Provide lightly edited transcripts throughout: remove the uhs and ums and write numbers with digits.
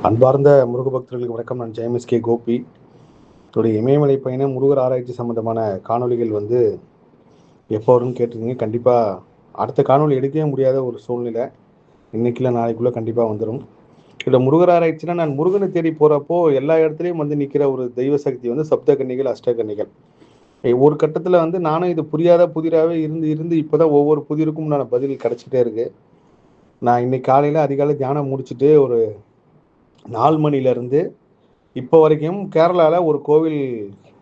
அன்பார்ந்த முருக பக்தர்களுக்கு வணக்கம். நான் ஜெயமிஸ் கோபி. என்னுடைய இமயமலை பயணம் முருகர் ஆராய்ச்சி சம்பந்தமான காணொலிகள் எப்போ வரும்னு கேட்டிருந்தீங்க. கண்டிப்பாக அடுத்த காணொலி எடுக்கவே முடியாத ஒரு சூழ்நிலை. இன்னைக்குள்ள நாளைக்குள்ளே கண்டிப்பாக வந்துடும். இதில் முருகர் ஆராய்ச்சினா நான் முருகனை தேடி போகிறப்போ எல்லா இடத்துலையும் நிற்கிற ஒரு தெய்வ சக்தி சப்தகன்னிகள், அஷ்டகன்னிகள். ஒரு கட்டத்தில் நானும் இது புரியாத புதிராகவே இருந்து இப்போ தான் ஒவ்வொரு புதிருக்கும் நான் பதில் கிடச்சிட்டே இருக்கு. நான் இன்னைக்கு காலையில் அதிகாலை தியானம் முடிச்சுட்டு ஒரு 4 மணிலேருந்து இப்போ வரைக்கும் கேரளாவில் ஒரு கோவில்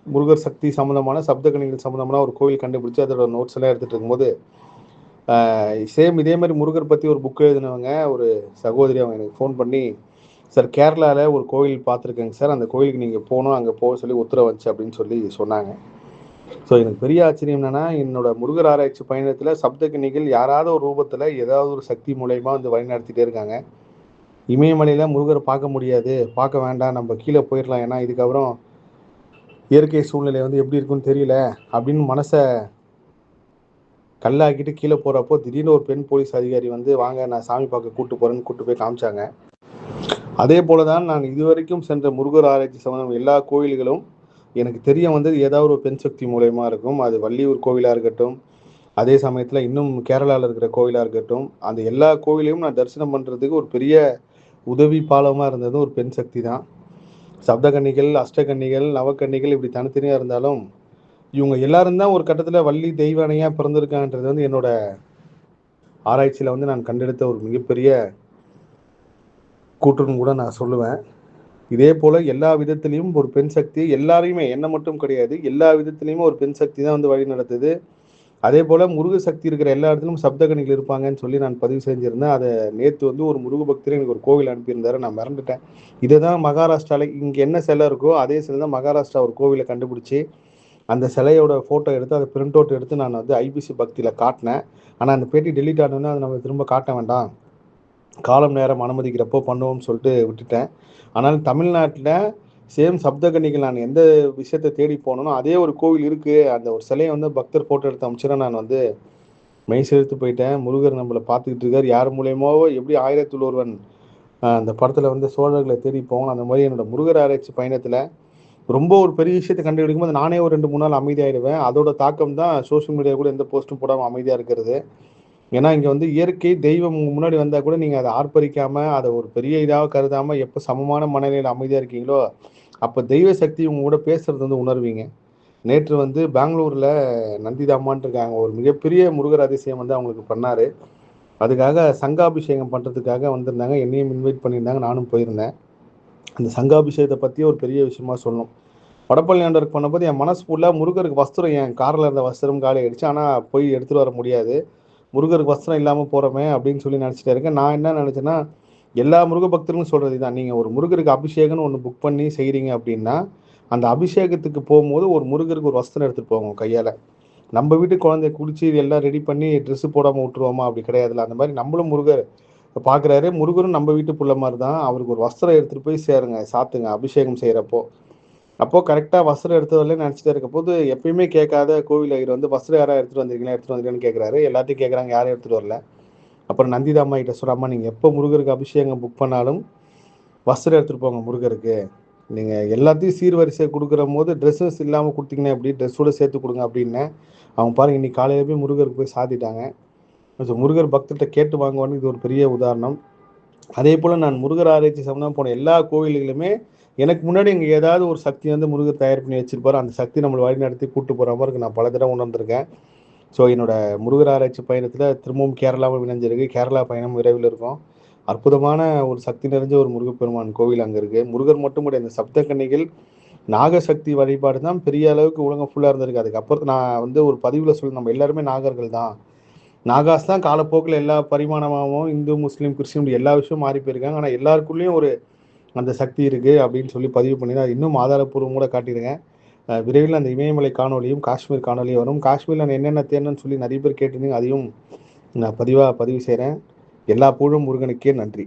முருகர் சக்தி சம்மந்தமான சப்தகன்னிகள் சம்மந்தமான ஒரு கோவில் கண்டுபிடிச்சி அதோட நோட்ஸ் எல்லாம் எடுத்துகிட்டு இருக்கும்போது சேம் இதே மாதிரி முருகர் பற்றி ஒரு புக் எழுதினவங்க ஒரு சகோதரி அவங்க எனக்கு ஃபோன் பண்ணி, சார் கேரளாவில் ஒரு கோவில் பார்த்துருக்கேங்க சார், அந்த கோவிலுக்கு நீங்கள் போகணும், அங்கே போக சொல்லி உத்தரவு வந்துச்சு அப்படின்னு சொல்லி சொன்னாங்க. ஸோ எனக்கு பெரிய ஆச்சரியம் என்னென்னா, என்னோட முருகர் ஆராய்ச்சி பயணத்தில் சப்தகன்னிகள் யாராவது ஒரு ரூபத்தில் ஏதாவது ஒரு சக்தி மூலயமா வழி நடத்திட்டே இருக்காங்க. இமயமலையில் முருகரை பார்க்க முடியாது, பார்க்க வேண்டாம், நம்ம கீழே போயிடலாம், ஏன்னா இதுக்கப்புறம் இயற்கை சூழ்நிலை எப்படி இருக்குன்னு தெரியல அப்படின்னு மனசை கல்லாக்கிட்டு கீழே போகிறப்போ திடீர்னு ஒரு பெண் போலீஸ் அதிகாரி வாங்க நான் சாமி பார்க்க கூப்பிட்டு போகிறேன்னு கூப்பிட்டு போய் காமிச்சாங்க. அதே போல தான் நான் இதுவரைக்கும் சென்ற முருகர் ஆராய்ச்சி சம்பந்தம் எல்லா கோயில்களும் எனக்கு தெரிய ஏதாவது ஒரு பெண் சக்தி மூலயமா இருக்கும். அது வள்ளியூர் கோவிலாக இருக்கட்டும், அதே சமயத்தில் இன்னும் கேரளாவில் இருக்கிற கோவிலாக இருக்கட்டும், அந்த எல்லா கோவிலையும் நான் தரிசனம் பண்ணுறதுக்கு ஒரு பெரிய உதவி பாலமாக இருந்தது ஒரு பெண் சக்தி தான். சப்தகன்னிகள், அஷ்டகன்னிகள், நவக்கன்னிகள் இப்படி தனித்தனியாக இருந்தாலும் இவங்க எல்லாரும் தான் ஒரு கட்டத்தில் வள்ளி தெய்வானையாக பிறந்திருக்கான்றது என்னோட ஆராய்ச்சியில் நான் கண்டெடுத்த ஒரு மிகப்பெரிய கூற்றுன்னு கூட நான் சொல்லுவேன். இதே போல் எல்லா விதத்திலையும் ஒரு பெண் சக்தி எல்லாரையுமே, என்ன மட்டும் கிடையாது, எல்லா விதத்துலையுமே ஒரு பெண் சக்தி தான் வழி நடத்துது. அதே போல் முருக சக்தி இருக்கிற எல்லா இடத்துலையும் சப்தகன்னிகள் இருப்பாங்கன்னு சொல்லி நான் பதிவு செஞ்சுருந்தேன். அதை நேற்று ஒரு முருக பக்தர் எனக்கு ஒரு கோவில் அனுப்பியிருந்தாரு, நான் மறந்துட்டேன். இதை தான் மகாராஷ்டிராவில் இங்கே என்ன சிலை இருக்கோ அதே சிலை தான் மகாராஷ்டிரா ஒரு கோவிலை கண்டுபிடிச்சி அந்த சிலையோட ஃபோட்டோ எடுத்து அதை பிரிண்ட் அவுட் எடுத்து நான் ஐபிசி பக்தியில் காட்டினேன். ஆனால் அந்த பேட்டி டெலீட் ஆனோன்னா அதை நம்ம திரும்ப காட்ட வேண்டாம், காலம் நேரம் அனுமதிக்கிறப்போ பண்ணுவோம்னு சொல்லிட்டு விட்டுட்டேன். ஆனால் தமிழ்நாட்டில் சேம் சப்தகன்னிகள் நான் எந்த விஷயத்தை தேடி போனோனோ அதே ஒரு கோவில் இருக்குது. அந்த ஒரு சிலையை பக்தர் ஃபோட்டோ எடுத்து அமைச்சுன்னா நான் மெய் செலுத்து போயிட்டேன். முருகர் நம்மளை பார்த்துக்கிட்டு இருக்கார். யார் மூலயமாவோ எப்படி ஆயிரத்தில் ஒருவன் அந்த படத்தில் சோழர்களை தேடி போவோம், அந்த மாதிரி என்னோட முருகர் ஆராய்ச்சி பயணத்தில் ரொம்ப ஒரு பெரிய விஷயத்தை கண்டுபிடிக்கும் போது நானே ஒரு 2-3 நாள் அமைதியாகிடுவேன். அதோட தாக்கம் தான் சோஷியல் மீடியா கூட எந்த போஸ்ட்டும் போடாமல் அமைதியாக இருக்கிறது. ஏன்னா இங்கே இயற்கை தெய்வம் முன்னாடி வந்தால் கூட நீங்கள் அதை ஆர்ப்பரிக்காமல் அதை ஒரு பெரிய இதாக கருதாமல் எப்போ சமமான மனநிலையில் அமைதியாக இருக்கீங்களோ அப்போ தெய்வ சக்தி உங்க கூட பேசுறது உணர்வீங்க. நேற்று பெங்களூரில் நந்திதாமான் இருக்காங்க, ஒரு மிகப்பெரிய முருகர் அதிசயம் அவங்களுக்கு பண்ணார். அதுக்காக சங்காபிஷேகம் பண்ணுறதுக்காக வந்திருந்தாங்க, என்னையும் இன்வைட் பண்ணியிருந்தாங்க, நானும் போயிருந்தேன். அந்த சங்காபிஷேகத்தை பற்றி ஒரு பெரிய விஷயமா சொல்லணும். வடபழனி ஆண்டவருக்கு பண்ணும்போது என் மனசு ஃபுல்லாக முருகருக்கு வஸ்திரம், என் காரில் இருந்த வஸ்திரம் காலி ஆகிடுச்சு, ஆனால் போய் எடுத்துகிட்டு வர முடியாது, முருகருக்கு வஸ்திரம் இல்லாமல் போகிறோமே அப்படின்னு சொல்லி நினச்சிட்டே இருக்கேன். நான் என்ன நினச்சேன்னா, எல்லா முருக பக்தர்களும் சொல்கிறது தான், நீங்கள் ஒரு முருகருக்கு அபிஷேகம்னு ஒன்று புக் பண்ணி செய்கிறீங்க அப்படின்னா அந்த அபிஷேகத்துக்கு போகும்போது ஒரு முருகருக்கு ஒரு வஸ்திரம் எடுத்துகிட்டு போவோம் கையால். நம்ம வீட்டு குழந்தைய குடிச்சு எல்லாம் ரெடி பண்ணி ட்ரெஸ்ஸு போடாமல் விட்டுருவோமா? அப்படி கிடையாதுல்ல. அந்த மாதிரி நம்மளும் முருகர் பார்க்குறாரு, முருகரும் நம்ம வீட்டு பிள்ளை மாதிரி தான், அவருக்கு ஒரு வஸ்திரம் எடுத்துகிட்டு போய் சேருங்க, சாத்துங்க அபிஷேகம் செய்கிறப்போ. அப்போது கரெக்டாக வஸ்திரம் எடுத்து வரல நினச்சிட்டே இருக்க போது எப்பயுமே கேட்காத கோவில் ஐயர் வஸ்திரம் யாராவது எடுத்துகிட்டு வந்திருக்கீங்கன்னு கேட்குறாரு. எல்லாத்தையும் கேட்குறாங்க, யாரும் எடுத்துகிட்டு வரல. அப்புறம் நந்திதாம்மா கிட்ட சொல்கிறாம்மா, நீங்கள் எப்போ முருகருக்கு அபிஷேகம் புக் பண்ணாலும் வஸ்திரம் எடுத்துகிட்டு போங்க முருகருக்கு. நீங்கள் எல்லாத்தையும் சீர்வரிசை கொடுக்குற போது ட்ரெஸ்ஸஸ் இல்லாமல் கொடுத்தீங்கன்னா எப்படி, ட்ரெஸ்ஸோடு சேர்த்து கொடுங்க அப்படின்னு. அவங்க பாருங்கள், இன்னைக்கு காலையில் போய் முருகருக்கு போய் சாத்திட்டாங்க. ஸோ முருகர் பக்தர்கிட்ட கேட்டு வாங்குவான்னு இது ஒரு பெரிய உதாரணம். அதே போல் நான் முருகர் ஆராய்ச்சி சம்பந்தம் போன எல்லா கோவில்களுமே எனக்கு முன்னாடி இங்கே ஏதாவது ஒரு சக்தி முருகர் தயார் பண்ணி வச்சிருப்பார். அந்த சக்தி நம்மளை வழி நடத்தி கூப்பிட்டு போகிற மாதிரி நான் பல தடவை உணர்ந்திருக்கேன். ஸோ என்னோட முருகர் ஆராய்ச்சி பயணத்தில் திரும்பவும் கேரளாவில் இணைஞ்சிருக்கு. கேரளா பயணம் விரைவில் இருக்கும். அற்புதமான ஒரு சக்தி நிறைஞ்ச ஒரு முருகப்பெருமான் கோவில் அங்கே இருக்குது. முருகர் மட்டும் கிடையாது, இந்த சப்தகன்னிகள் நாகசக்தி வழிபாடு தான் பெரிய அளவுக்கு உலகம் ஃபுல்லாக இருந்திருக்கு. அதுக்கப்புறம் நான் ஒரு பதிவில் சொல்லி, நம்ம எல்லாருமே நாகர்கள் தான், நாகாஸ் தான் காலப்போக்கில் எல்லா பரிமாணமாகவும் இந்து முஸ்லீம் கிறிஸ்டின் எல்லா விஷயமும் மாறி போயிருக்காங்க. ஆனால் எல்லாருக்குள்ளேயும் ஒரு அந்த சக்தி இருக்குது அப்படின்னு சொல்லி பதிவு பண்ணி தான் இன்னும் ஆதாரப்பூர்வம் கூட காட்டிடுங்க. விரைவில் அந்த இமயமலை காணொலியும் காஷ்மீர் காணொலியும் வரும். காஷ்மீரில் நான் என்னென்ன தேர்னு சொல்லி நிறைய பேர் கேட்டிருந்தீங்க, அதையும் நான் பதிவு செய்கிறேன். எல்லா புகழும் முருகனுக்கே. நன்றி.